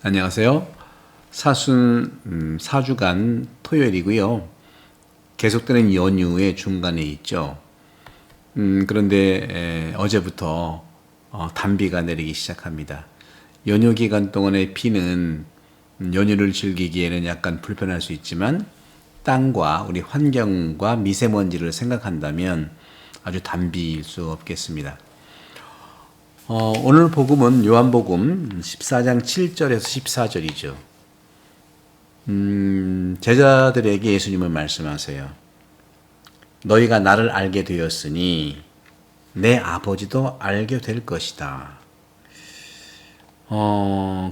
안녕하세요. 사순 4주간 토요일이고요. 계속되는 연휴의 중간에 있죠. 그런데 어제부터 단비가 내리기 시작합니다. 연휴 기간 동안의 비는 연휴를 즐기기에는 약간 불편할 수 있지만 땅과 우리 환경과 미세먼지를 생각한다면 아주 단비일 수 없겠습니다. 오늘 복음은 요한복음 14장 7절에서 14절이죠. 제자들에게 예수님은 말씀하세요. 너희가 나를 알게 되었으니 내 아버지도 알게 될 것이다.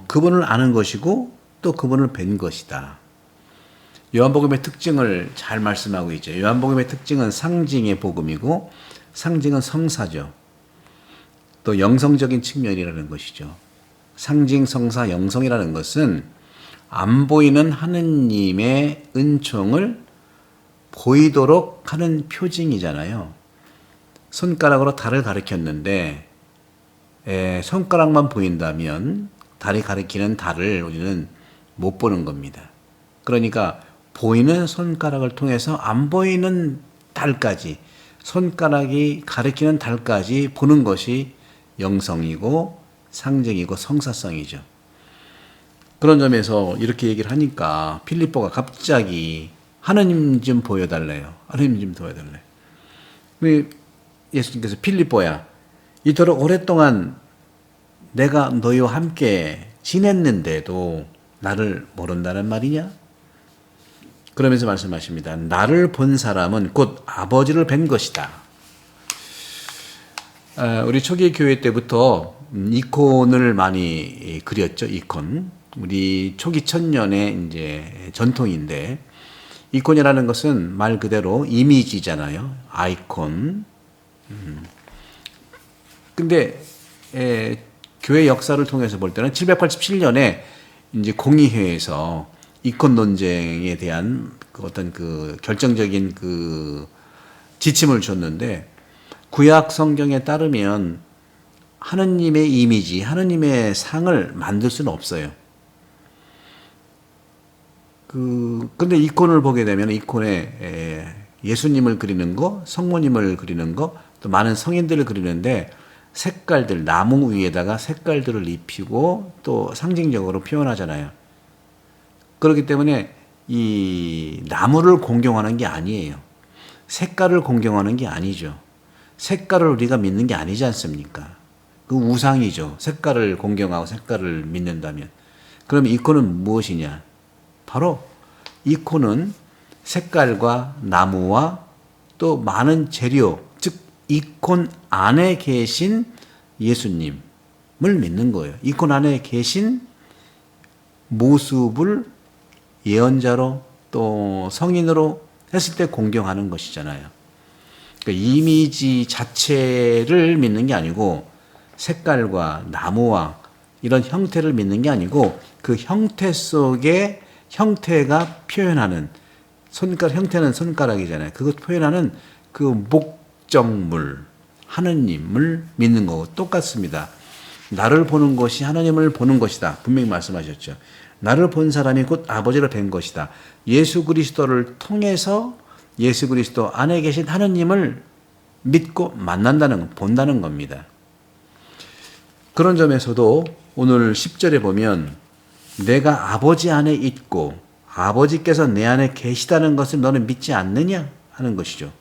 그분을 아는 것이고 또 그분을 뵌 것이다. 요한복음의 특징을 잘 말씀하고 있죠. 요한복음의 특징은 상징의 복음이고 상징은 성사죠. 또 영성적인 측면이라는 것이죠. 상징, 성사, 영성이라는 것은 안 보이는 하느님의 은총을 보이도록 하는 표징이잖아요. 손가락으로 달을 가리켰는데 손가락만 보인다면 달이 가리키는 달을 우리는 못 보는 겁니다. 그러니까 보이는 손가락을 통해서 안 보이는 달까지, 손가락이 가리키는 달까지 보는 것이 영성이고 상징이고 성사성이죠. 그런 점에서 이렇게 얘기를 하니까 필립보가 갑자기 하나님 좀 보여달래요. 하나님 좀 보여달래. 예수님께서 필립보야, 이토록 오랫동안 내가 너희와 함께 지냈는데도 나를 모른다는 말이냐? 그러면서 말씀하십니다. 나를 본 사람은 곧 아버지를 뵌 것이다. 우리 초기 교회 때부터 이콘을 많이 그렸죠. 이콘. 우리 초기 천년의 이제 전통인데, 이콘이라는 것은 말 그대로 이미지잖아요. 아이콘. 근데 교회 역사를 통해서 볼 때는 787년에 이제 공의회에서 이콘 논쟁에 대한 어떤 그 결정적인 그 지침을 줬는데, 구약 성경에 따르면 하느님의 이미지, 하느님의 상을 만들 수는 없어요. 근데 이콘을 보게 되면 이콘에 예수님을 그리는 거, 성모님을 그리는 거, 또 많은 성인들을 그리는데 색깔들, 나무 위에다가 색깔들을 입히고 또 상징적으로 표현하잖아요. 그렇기 때문에 이 나무를 공경하는 게 아니에요. 색깔을 공경하는 게 아니죠. 색깔을 우리가 믿는 게 아니지 않습니까? 그 우상이죠. 색깔을 공경하고 색깔을 믿는다면. 그럼 이콘은 무엇이냐? 바로 이콘은 색깔과 나무와 또 많은 재료, 즉 이콘 안에 계신 예수님을 믿는 거예요. 이콘 안에 계신 모습을 예언자로 또 성인으로 했을 때 공경하는 것이잖아요. 그러니까 이미지 자체를 믿는 게 아니고 색깔과 나무와 이런 형태를 믿는 게 아니고 그 형태 속에 형태가 표현하는, 손가락 형태는 손가락이잖아요. 그것 표현하는 그 목적물, 하느님을 믿는 거고 똑같습니다. 나를 보는 것이 하나님을 보는 것이다. 분명히 말씀하셨죠. 나를 본 사람이 곧 아버지를 뵌 것이다. 예수 그리스도를 통해서 예수 그리스도 안에 계신 하느님을 믿고 만난다는, 본다는 겁니다. 그런 점에서도 오늘 10절에 보면 내가 아버지 안에 있고 아버지께서 내 안에 계시다는 것을 너는 믿지 않느냐 하는 것이죠.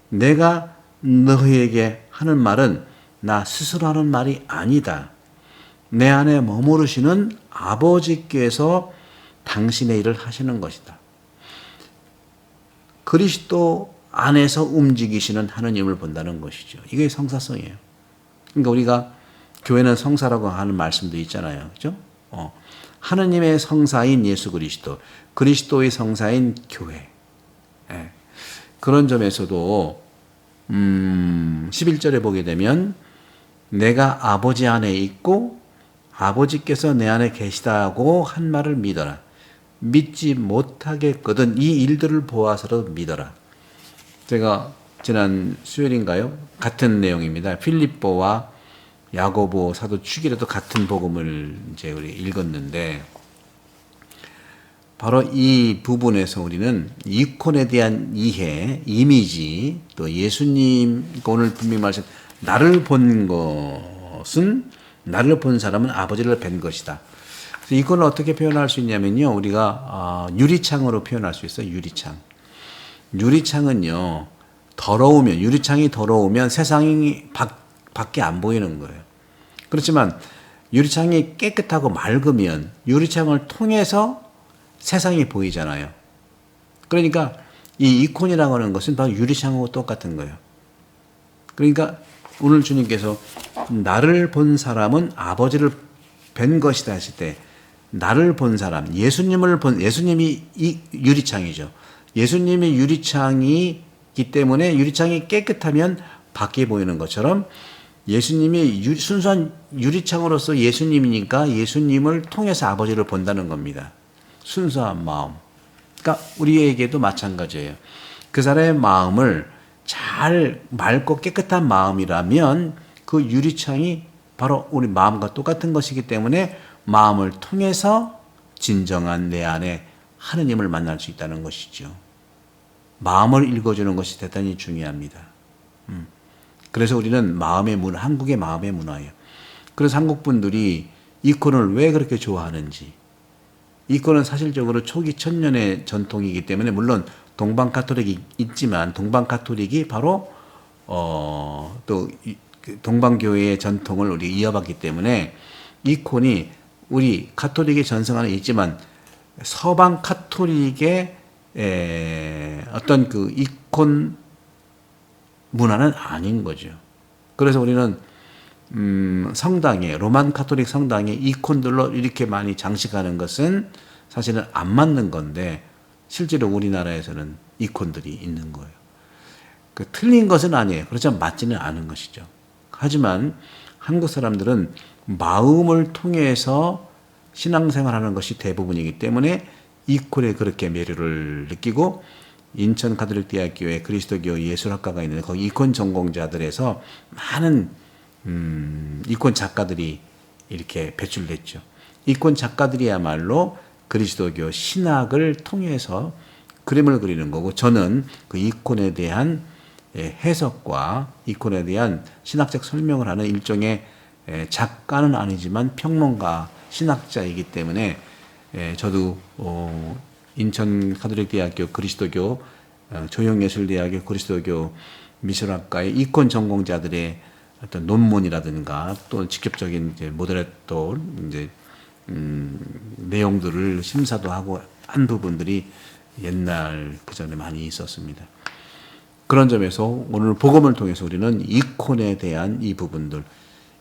내가 너희에게 하는 말은 나 스스로 하는 말이 아니다. 내 안에 머무르시는 아버지께서 당신의 일을 하시는 것이다. 그리스도 안에서 움직이시는 하느님을 본다는 것이죠. 이게 성사성이에요. 그러니까 우리가 교회는 성사라고 하는 말씀도 있잖아요. 그죠? 하느님의 성사인 예수 그리스도, 그리스도의 성사인 교회. 예. 그런 점에서도 11절에 보게 되면 내가 아버지 안에 있고 아버지께서 내 안에 계시다고 한 말을 믿어라. 믿지 못하겠거든 이 일들을 보아서도 믿어라. 제가 지난 수요일인가요? 같은 내용입니다. 필립보와 야고보 사도 축일에도 같은 복음을 이제 우리 읽었는데, 바로 이 부분에서 우리는 이콘에 대한 이해, 이미지, 또 예수님, 오늘 분명히 말씀, 나를 본 것은, 나를 본 사람은 아버지를 뵌 것이다. 그래서 이걸 어떻게 표현할 수 있냐면요, 우리가 유리창으로 표현할 수 있어요. 유리창. 유리창은요, 더러우면, 유리창이 더러우면 세상이 밖에 안 보이는 거예요. 그렇지만 유리창이 깨끗하고 맑으면 유리창을 통해서 세상이 보이잖아요. 그러니까 이 이콘이라고 하는 것은 바로 유리창하고 똑같은 거예요. 그러니까 오늘 주님께서 나를 본 사람은 아버지를 뵌 것이다 했을 때, 나를 본 사람, 예수님이 이 유리창이죠. 예수님이 유리창이기 때문에 유리창이 깨끗하면 밖에 보이는 것처럼, 예수님이 순수한 유리창으로서 예수님이니까 예수님을 통해서 아버지를 본다는 겁니다. 순수한 마음. 그러니까 우리에게도 마찬가지예요. 그 사람의 마음을 잘 맑고 깨끗한 마음이라면 그 유리창이 바로 우리 마음과 똑같은 것이기 때문에 마음을 통해서 진정한 내 안에 하느님을 만날 수 있다는 것이죠. 마음을 읽어주는 것이 대단히 중요합니다. 그래서 우리는 마음의 문화, 한국의 마음의 문화예요. 그래서 한국 분들이 이콘을 왜 그렇게 좋아하는지. 이콘은 사실적으로 초기 천년의 전통이기 때문에, 물론 동방 카톨릭이 있지만 동방 카톨릭이 바로 또 동방교회의 전통을 우리 이어받기 때문에 이콘이 우리 카톨릭의 전성 안에 있지만 서방 카톨릭의 어떤 그 이콘 문화는 아닌 거죠. 그래서 우리는 성당에, 로만 카톨릭 성당에 이콘들로 이렇게 많이 장식하는 것은 사실은 안 맞는 건데, 실제로 우리나라에서는 이콘들이 있는 거예요. 그 틀린 것은 아니에요. 그렇지만 맞지는 않은 것이죠. 하지만 한국 사람들은 마음을 통해서 신앙생활하는 것이 대부분이기 때문에 이콘에 그렇게 매료를 느끼고, 인천 가톨릭대학교에 그리스도교 예술학과가 있는데 거기 이콘 전공자들에서 많은 이콘 작가들이 이렇게 배출됐죠. 이콘 작가들이야말로 그리스도교 신학을 통해서 그림을 그리는 거고, 저는 그 이콘에 대한 해석과 이콘에 대한 신학적 설명을 하는 일종의 작가는 아니지만 평론가, 신학자이기 때문에 저도 인천 가톨릭대학교 그리스도교 조영예술대학교 그리스도교 미술학과의 이콘 전공자들의 어떤 논문이라든가 또 직접적인 이제 모데레토 이제 내용들을 심사도 하고 한 부분들이 옛날 그 전에 많이 있었습니다. 그런 점에서 오늘 복음을 통해서 우리는 이콘에 대한 이 부분들,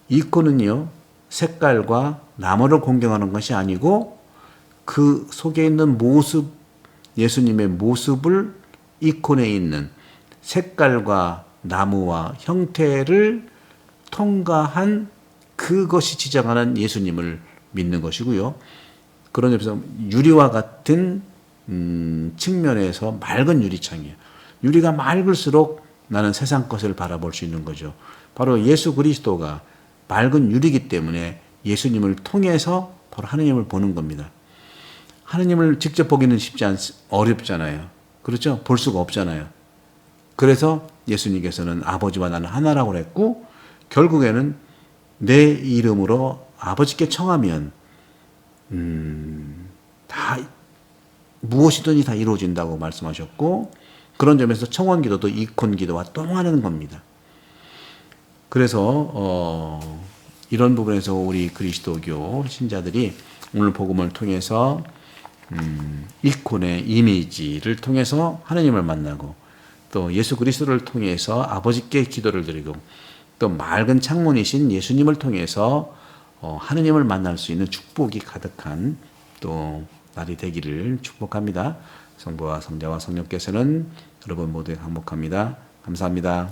이콘은요 색깔과 나무를 공경하는 것이 아니고 그 속에 있는 모습, 예수님의 모습을 이콘에 있는 색깔과 나무와 형태를 통과한 그것이 지정하는 예수님을 믿는 것이고요. 그런 점에서 유리와 같은 측면에서 맑은 유리창이에요. 유리가 맑을수록 나는 세상 것을 바라볼 수 있는 거죠. 바로 예수 그리스도가 맑은 유리이기 때문에 예수님을 통해서 바로 하느님을 보는 겁니다. 하느님을 직접 보기는 어렵잖아요. 그렇죠? 볼 수가 없잖아요. 그래서 예수님께서는 아버지와 나는 하나라고 했고, 결국에는 내 이름으로 아버지께 청하면 다 무엇이든지 다 이루어진다고 말씀하셨고, 그런 점에서 청원 기도도 이콘 기도와 통하는 겁니다. 그래서 이런 부분에서 우리 그리스도교 신자들이 오늘 복음을 통해서 이콘의 이미지를 통해서 하나님을 만나고, 또 예수 그리스도를 통해서 아버지께 기도를 드리고, 또 맑은 창문이신 예수님을 통해서 하느님을 만날 수 있는 축복이 가득한 또 날이 되기를 축복합니다. 성부와 성자와 성령께서는 여러분 모두에 행복합니다. 감사합니다.